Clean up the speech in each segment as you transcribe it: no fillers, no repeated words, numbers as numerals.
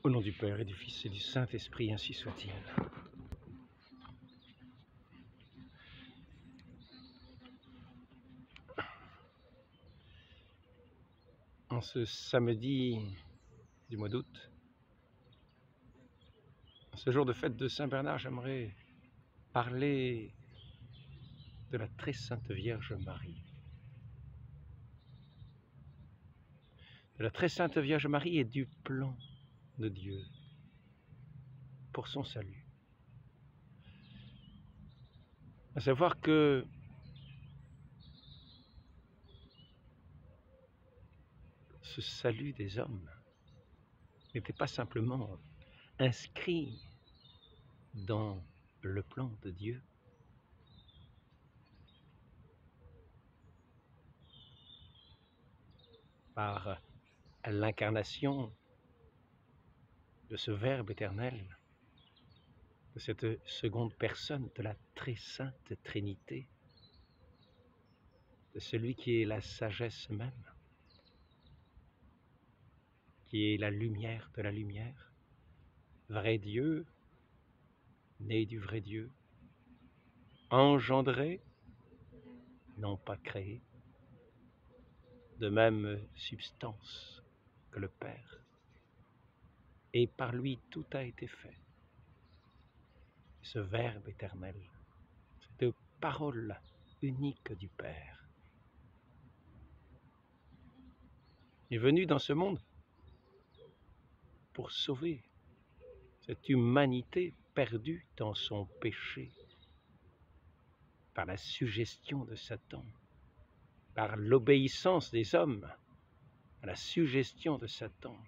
Au nom du Père et du Fils et du Saint-Esprit, ainsi soit-il. En ce samedi du mois d'août, en ce jour de fête de Saint-Bernard, j'aimerais parler de la très sainte Vierge Marie. De la très sainte Vierge Marie et du plan de Dieu pour son salut. À savoir que ce salut des hommes n'était pas simplement inscrit dans le plan de Dieu, par l'incarnation de ce Verbe éternel, de cette seconde personne de la très sainte Trinité, de celui qui est la sagesse même, qui est la lumière de la lumière, vrai Dieu, né du vrai Dieu, engendré, non pas créé, de même substance que le Père, et par lui tout a été fait. Ce Verbe éternel, cette parole unique du Père, est venu dans ce monde pour sauver cette humanité perdue dans son péché, par la suggestion de Satan, par l'obéissance des hommes à la suggestion de Satan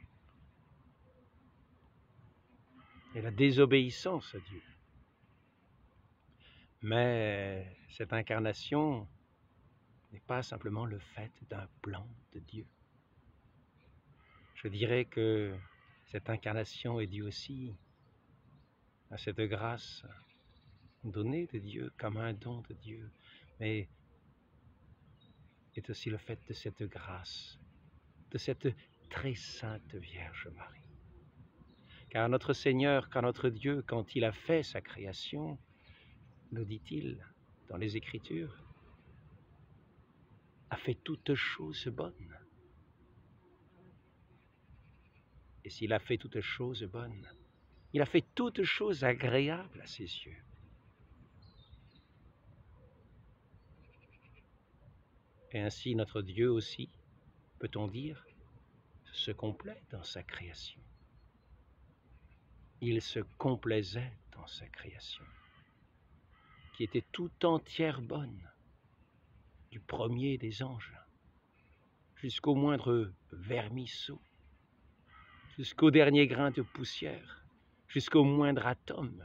et la désobéissance à Dieu. Mais cette incarnation n'est pas simplement le fait d'un plan de Dieu. Je dirais que cette incarnation est due aussi à cette grâce donnée de Dieu comme un don de Dieu, mais est aussi le fait de cette grâce, de cette très sainte Vierge Marie. Car notre Seigneur, car notre Dieu, quand il a fait sa création, nous dit-il dans les Écritures, a fait toutes choses bonnes. Et s'il a fait toutes choses bonnes, il a fait toutes choses agréables à ses yeux. Et ainsi notre Dieu aussi, peut-on dire, se complaît dans sa création. Il se complaisait dans sa création, qui était tout entière bonne, du premier des anges, jusqu'au moindre vermisseau, jusqu'au dernier grain de poussière, jusqu'au moindre atome.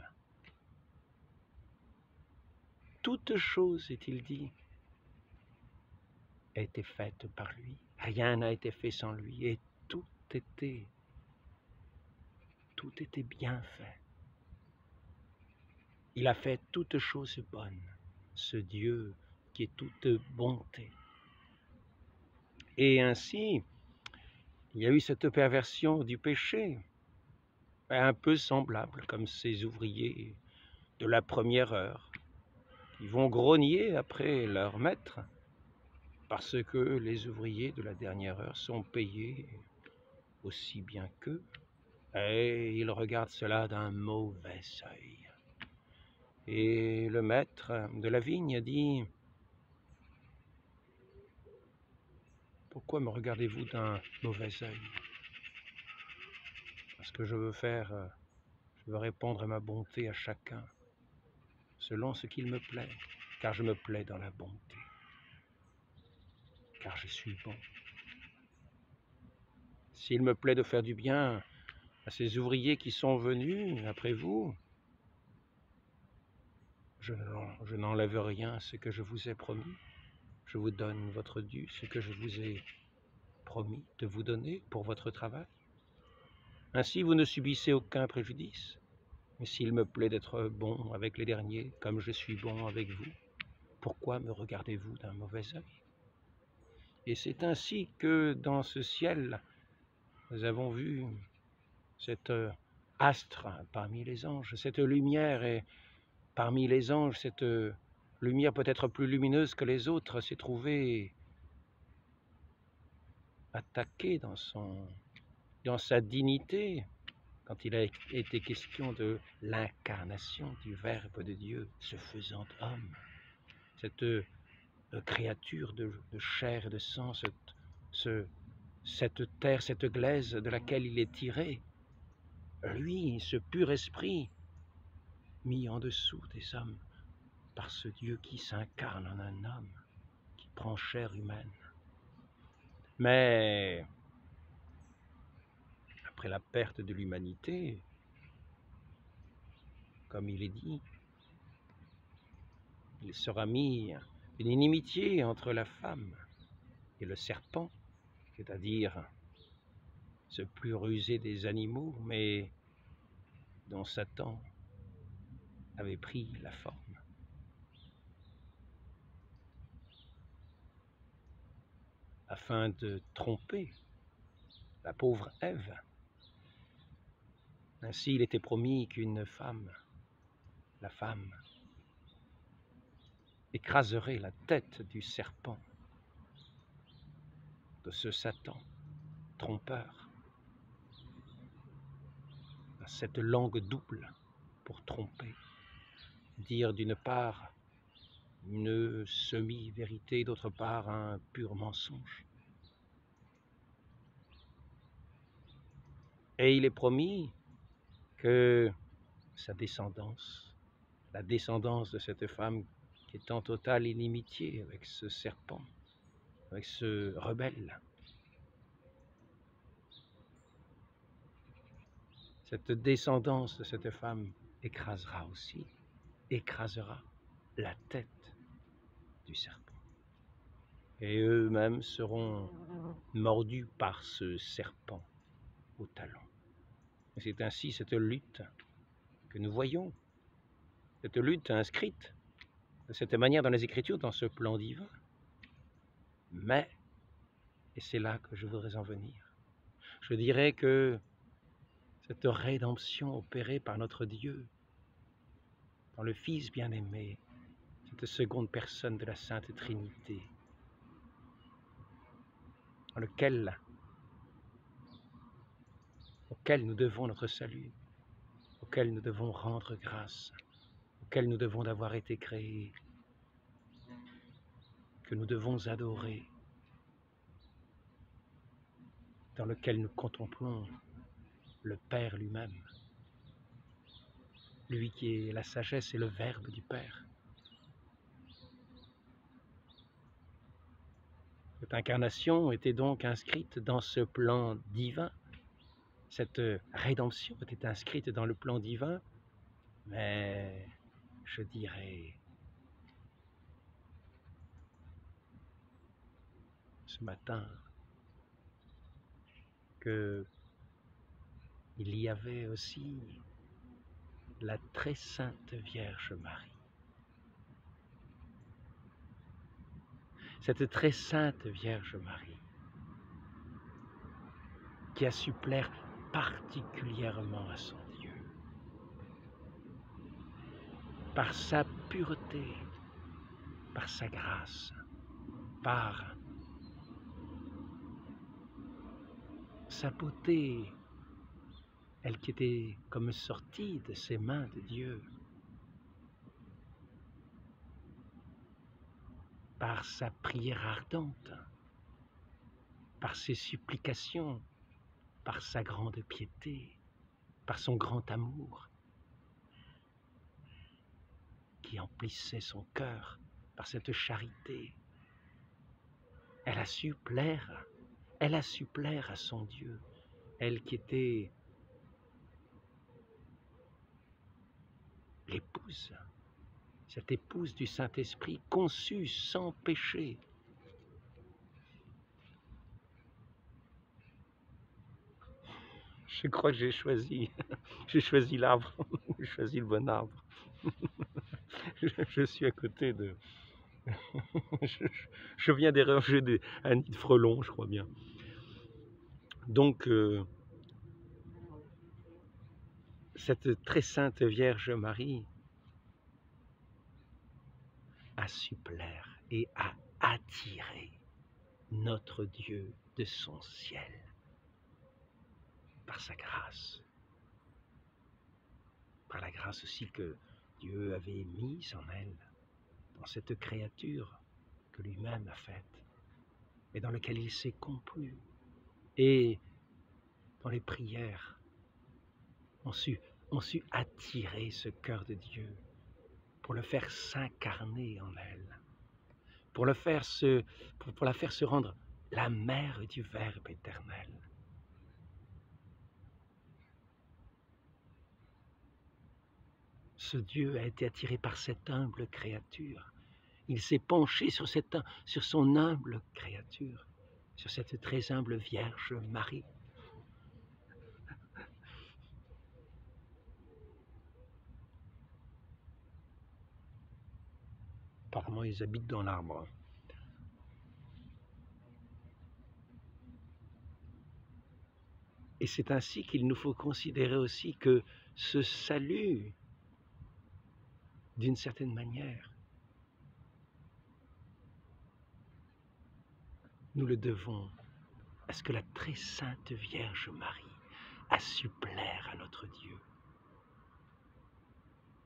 Toute chose, est-il dit, a été faite par lui. Rien n'a été fait sans lui et tout était bien fait. Il a fait toutes choses bonnes, ce Dieu qui est toute bonté. Et ainsi, il y a eu cette perversion du péché, un peu semblable comme ces ouvriers de la première heure, qui vont grogner après leur maître, parce que les ouvriers de la dernière heure sont payés aussi bien qu'eux, et ils regardent cela d'un mauvais œil. Et le maître de la vigne dit, « Pourquoi me regardez-vous d'un mauvais œil ? Parce que je veux répondre à ma bonté à chacun, selon ce qu'il me plaît, car je me plais dans la bonté, car je suis bon. S'il me plaît de faire du bien à ces ouvriers qui sont venus après vous, je n'enlève rien à ce que je vous ai promis. Je vous donne votre dû, ce que je vous ai promis de vous donner pour votre travail. Ainsi, vous ne subissez aucun préjudice. Mais s'il me plaît d'être bon avec les derniers, comme je suis bon avec vous, pourquoi me regardez-vous d'un mauvais œil ? Et c'est ainsi que dans ce ciel, nous avons vu cet astre parmi les anges, cette lumière est parmi les anges, cette lumière peut-être plus lumineuse que les autres s'est trouvée attaquée dans sa dignité quand il a été question de l'incarnation du Verbe de Dieu se faisant homme. Cette créature de chair et de sang, cette terre, cette glaise de laquelle il est tiré, lui, ce pur esprit, mis en dessous des hommes, par ce Dieu qui s'incarne en un homme, qui prend chair humaine. Mais après la perte de l'humanité, comme il est dit, il sera mis une inimitié entre la femme et le serpent, c'est-à-dire ce plus rusé des animaux, mais dont Satan avait pris la forme. Afin de tromper la pauvre Ève. Ainsi, il était promis qu'une femme, la femme, écraserait la tête du serpent, de ce Satan trompeur, cette langue double pour tromper, dire d'une part une semi-vérité, d'autre part un pur mensonge. Et il est promis que sa descendance, la descendance de cette femme qui est en totale inimitié avec ce serpent, avec ce rebelle, cette descendance de cette femme écrasera la tête du serpent. Et eux-mêmes seront mordus par ce serpent au talon. Et c'est ainsi cette lutte que nous voyons, cette lutte inscrite de cette manière dans les Écritures, dans ce plan divin. Mais, et c'est là que je voudrais en venir, je dirais que cette rédemption opérée par notre Dieu, dans le Fils bien-aimé, cette seconde personne de la Sainte Trinité, dans auquel nous devons notre salut, auquel nous devons rendre grâce, auquel nous devons d'avoir été créés, que nous devons adorer, dans lequel nous contemplons le Père lui-même, lui qui est la sagesse et le Verbe du Père. Cette incarnation était donc inscrite dans ce plan divin. Cette rédemption était inscrite dans le plan divin, mais je dirais ce matin qu'il y avait aussi la très sainte Vierge Marie. Cette très sainte Vierge Marie qui a su plaire particulièrement à son Dieu par sa pureté, par sa grâce, par sa beauté, elle qui était comme sortie de ses mains de Dieu, par sa prière ardente, par ses supplications, par sa grande piété, par son grand amour qui emplissait son cœur, par cette charité. Elle a su plaire à son Dieu, elle qui était l'épouse, cette épouse du Saint-Esprit conçue sans péché. Je crois que j'ai choisi l'arbre, j'ai choisi le bon arbre. Je suis à côté de... je viens déranger un nid de frelons, je crois bien. Donc, cette très sainte Vierge Marie a su plaire et a attiré notre Dieu de son ciel par sa grâce, par la grâce aussi que Dieu avait mise en elle, dans cette créature que lui-même a faite, mais dans laquelle il s'est complu. Et dans les prières, on su attirer ce cœur de Dieu pour le faire s'incarner en elle, pour la faire se rendre la mère du Verbe éternel. Ce Dieu a été attiré par cette humble créature. Il s'est penché sur son humble créature, sur cette très humble Vierge Marie. Apparemment, ils habitent dans l'arbre. Et c'est ainsi qu'il nous faut considérer aussi que ce salut, d'une certaine manière, nous le devons à ce que la très sainte Vierge Marie a su plaire à notre Dieu,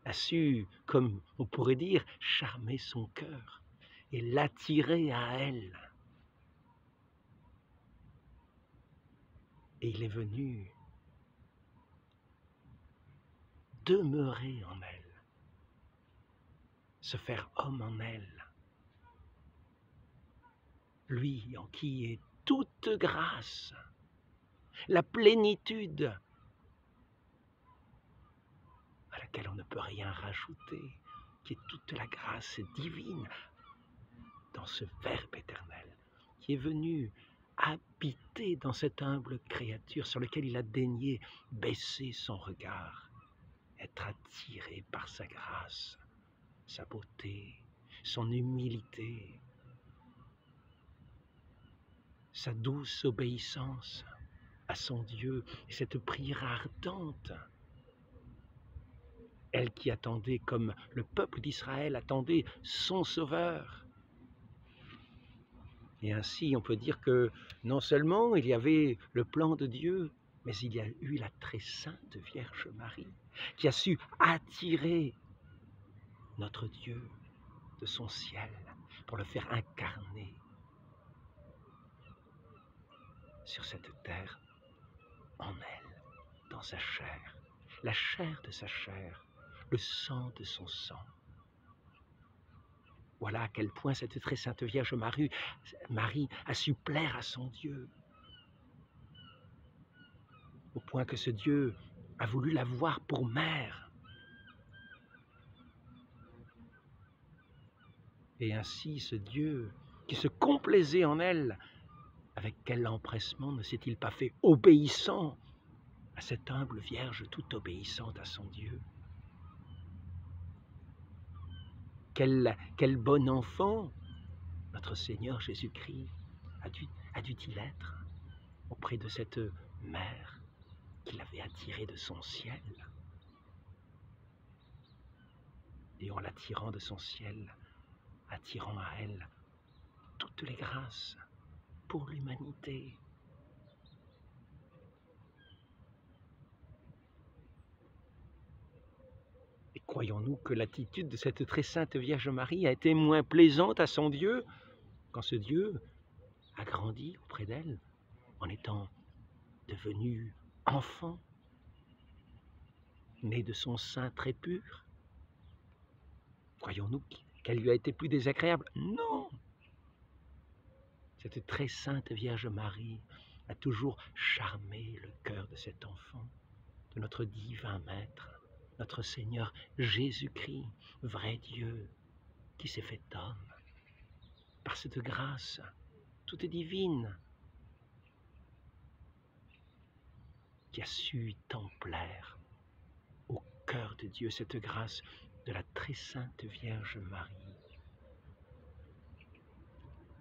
a su, comme on pourrait dire, charmer son cœur et l'attirer à elle. Et il est venu demeurer en elle, se faire homme en elle, lui en qui est toute grâce, la plénitude à laquelle on ne peut rien rajouter, qui est toute la grâce divine dans ce Verbe éternel, qui est venu habiter dans cette humble créature sur laquelle il a daigné baisser son regard, être attiré par sa grâce, sa beauté, son humilité, sa douce obéissance à son Dieu, et cette prière ardente, elle qui attendait, comme le peuple d'Israël attendait, son Sauveur. Et ainsi, on peut dire que non seulement il y avait le plan de Dieu, mais il y a eu la très sainte Vierge Marie, qui a su attirer notre Dieu de son ciel pour le faire incarner sur cette terre, en elle, dans sa chair, la chair de sa chair, le sang de son sang. Voilà à quel point cette très sainte Vierge Marie a su plaire à son Dieu, au point que ce Dieu a voulu la voir pour mère. Et ainsi ce Dieu, qui se complaisait en elle, avec quel empressement ne s'est-il pas fait obéissant à cette humble Vierge toute obéissante à son Dieu? Quel bon enfant notre Seigneur Jésus-Christ a dû-il être auprès de cette mère qu'il avait attirée de son ciel. Et en l'attirant de son ciel, attirant à elle toutes les grâces pour l'humanité. Et croyons-nous que l'attitude de cette très sainte Vierge Marie a été moins plaisante à son Dieu quand ce Dieu a grandi auprès d'elle en étant devenu enfant, né de son sein très pur? Croyons-nous qu'elle lui a été plus désagréable? Non! Cette très sainte Vierge Marie a toujours charmé le cœur de cet enfant, de notre divin Maître, notre Seigneur Jésus-Christ, vrai Dieu, qui s'est fait homme, par cette grâce toute divine, qui a su tant plaire au cœur de Dieu, cette grâce de la très sainte Vierge Marie,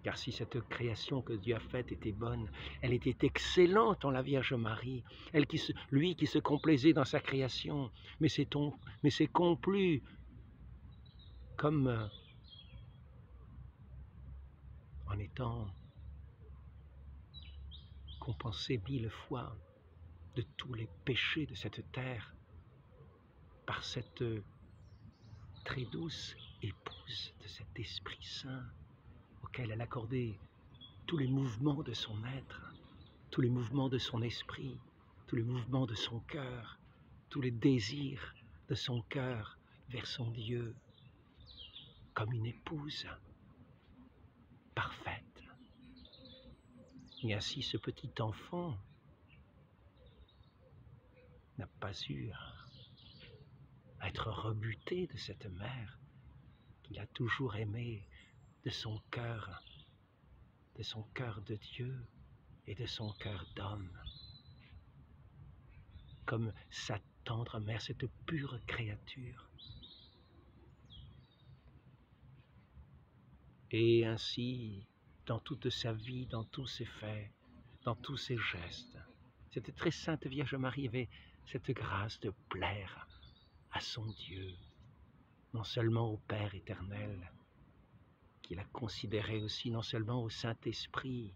Car si cette création que Dieu a faite était bonne, elle était excellente en la Vierge Marie, lui qui se complaisait dans sa création, mais c'est complu comme en étant compensé 1000 fois de tous les péchés de cette terre par cette très douce épouse de cet Esprit Saint auquel elle accordait tous les mouvements de son être, tous les mouvements de son esprit, tous les mouvements de son cœur, tous les désirs de son cœur vers son Dieu, comme une épouse parfaite. Et ainsi ce petit enfant n'a pas eu à être rebuté de cette mère qu'il a toujours aimée de son cœur de Dieu et de son cœur d'homme, comme sa tendre mère, cette pure créature. Et ainsi, dans toute sa vie, dans tous ses faits, dans tous ses gestes, cette très sainte Vierge Marie avait cette grâce de plaire à son Dieu, non seulement au Père éternel, qui la considérait aussi, non seulement au Saint-Esprit,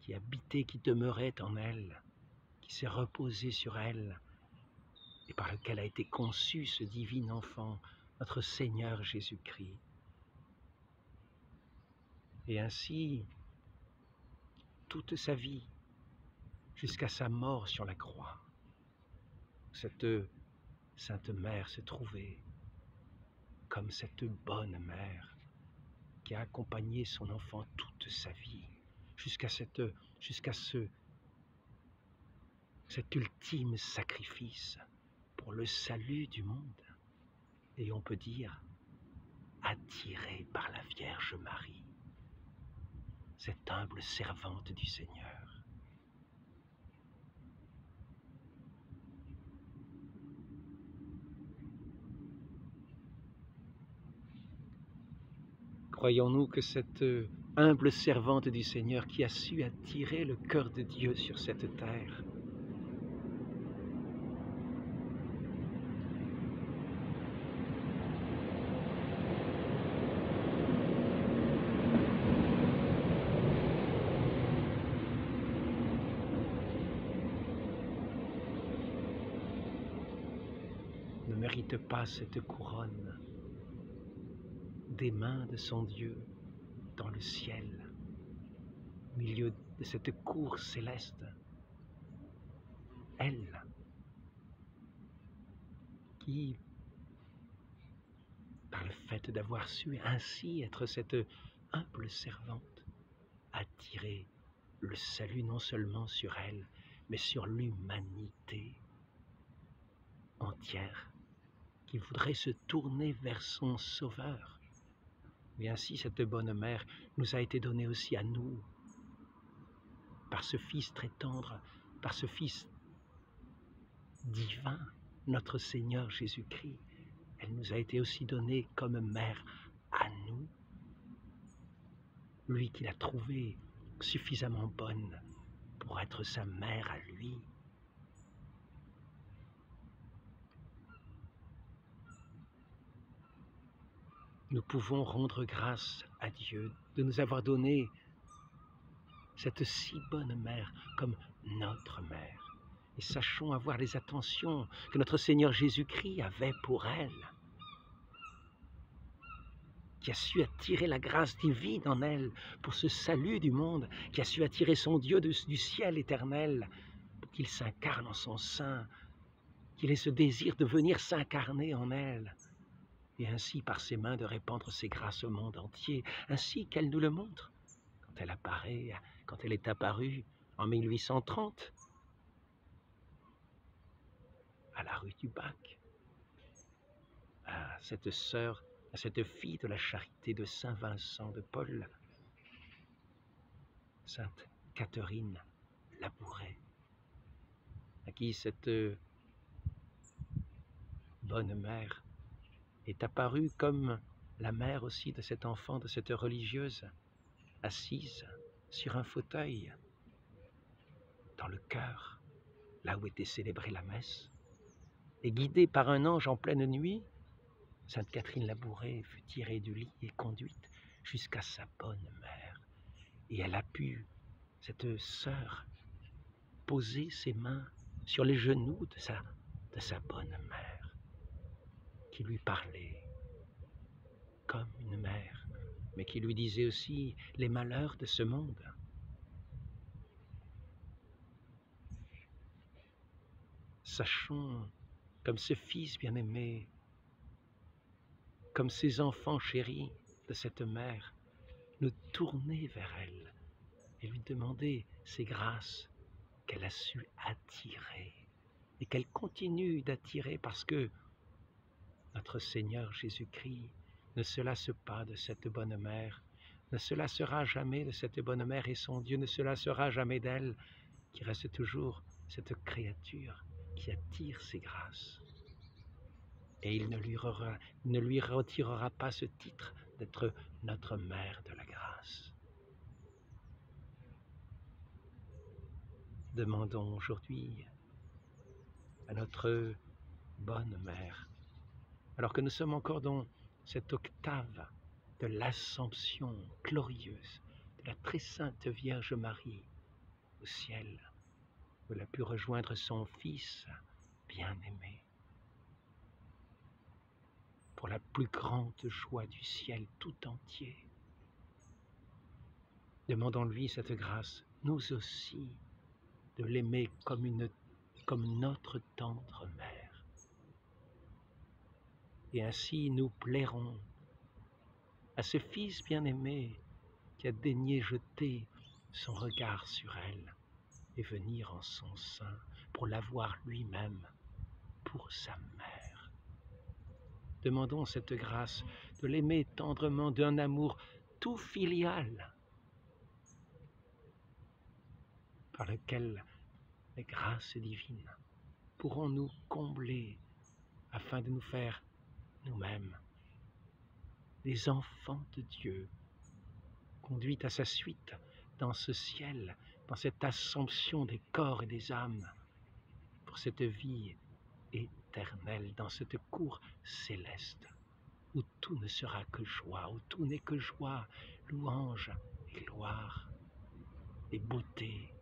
qui habitait, qui demeurait en elle, qui s'est reposé sur elle, et par lequel a été conçu ce divin enfant, notre Seigneur Jésus-Christ. Et ainsi, toute sa vie, jusqu'à sa mort sur la croix, cette Sainte Mère se trouvait comme cette bonne mère qui a accompagné son enfant toute sa vie, jusqu'à cet ultime sacrifice pour le salut du monde. Et on peut dire, attirée par la Vierge Marie, cette humble servante du Seigneur. Croyons-nous que cette humble servante du Seigneur qui a su attirer le cœur de Dieu sur cette terre, ne mérite pas cette couronne des mains de son Dieu dans le ciel, au milieu de cette cour céleste. Elle, qui, par le fait d'avoir su ainsi être cette humble servante, a tiré le salut non seulement sur elle, mais sur l'humanité entière, qui voudrait se tourner vers son Sauveur. Et ainsi cette bonne mère nous a été donnée aussi à nous, par ce Fils très tendre, par ce Fils divin, notre Seigneur Jésus-Christ. Elle nous a été aussi donnée comme mère à nous, lui qui l'a trouvée suffisamment bonne pour être sa mère à lui. Nous pouvons rendre grâce à Dieu de nous avoir donné cette si bonne mère comme notre mère. Et sachons avoir les attentions que notre Seigneur Jésus-Christ avait pour elle, qui a su attirer la grâce divine en elle pour ce salut du monde, qui a su attirer son Dieu du ciel éternel pour qu'il s'incarne en son sein, qu'il ait ce désir de venir s'incarner en elle, et ainsi par ses mains de répandre ses grâces au monde entier, ainsi qu'elle nous le montre quand elle apparaît, quand elle est apparue en 1830 à la rue du Bac, à cette sœur, à cette fille de la charité de Saint Vincent de Paul, Sainte Catherine Labouré, à qui cette bonne mère est apparue comme la mère aussi de cet enfant, de cette religieuse, assise sur un fauteuil, dans le chœur, là où était célébrée la messe, et guidée par un ange en pleine nuit, Sainte Catherine Labouré fut tirée du lit et conduite jusqu'à sa bonne mère. Et elle a pu, cette sœur, poser ses mains sur les genoux de sa bonne mère, qui lui parlait comme une mère, mais qui lui disait aussi les malheurs de ce monde. Sachons, comme ce fils bien-aimé, comme ces enfants chéris de cette mère, nous tourner vers elle et lui demander ces grâces qu'elle a su attirer et qu'elle continue d'attirer parce que notre Seigneur Jésus-Christ ne se lasse pas de cette bonne mère, ne se lassera jamais de cette bonne mère et son Dieu ne se lassera jamais d'elle, qui reste toujours cette créature qui attire ses grâces. Et il ne lui retirera pas ce titre d'être notre mère de la grâce. Demandons aujourd'hui à notre bonne mère, alors que nous sommes encore dans cette octave de l'Assomption glorieuse de la très sainte Vierge Marie au ciel, où elle a pu rejoindre son Fils bien-aimé, pour la plus grande joie du ciel tout entier. Demandons-lui cette grâce, nous aussi, de l'aimer comme notre tendre mère. Et ainsi nous plairons à ce Fils bien-aimé qui a daigné jeter son regard sur elle et venir en son sein pour l'avoir lui-même pour sa mère. Demandons cette grâce de l'aimer tendrement d'un amour tout filial, par lequel les grâces divines pourront nous combler afin de nous faire nous-mêmes des enfants de Dieu, conduits à sa suite dans ce ciel, dans cette assomption des corps et des âmes, pour cette vie éternelle, dans cette cour céleste, où tout ne sera que joie, où tout n'est que joie, louange et gloire et beauté.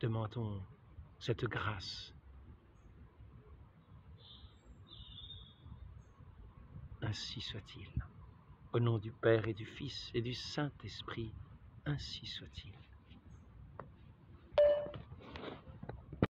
Demandons cette grâce. Ainsi soit-il. Au nom du Père et du Fils et du Saint-Esprit, ainsi soit-il.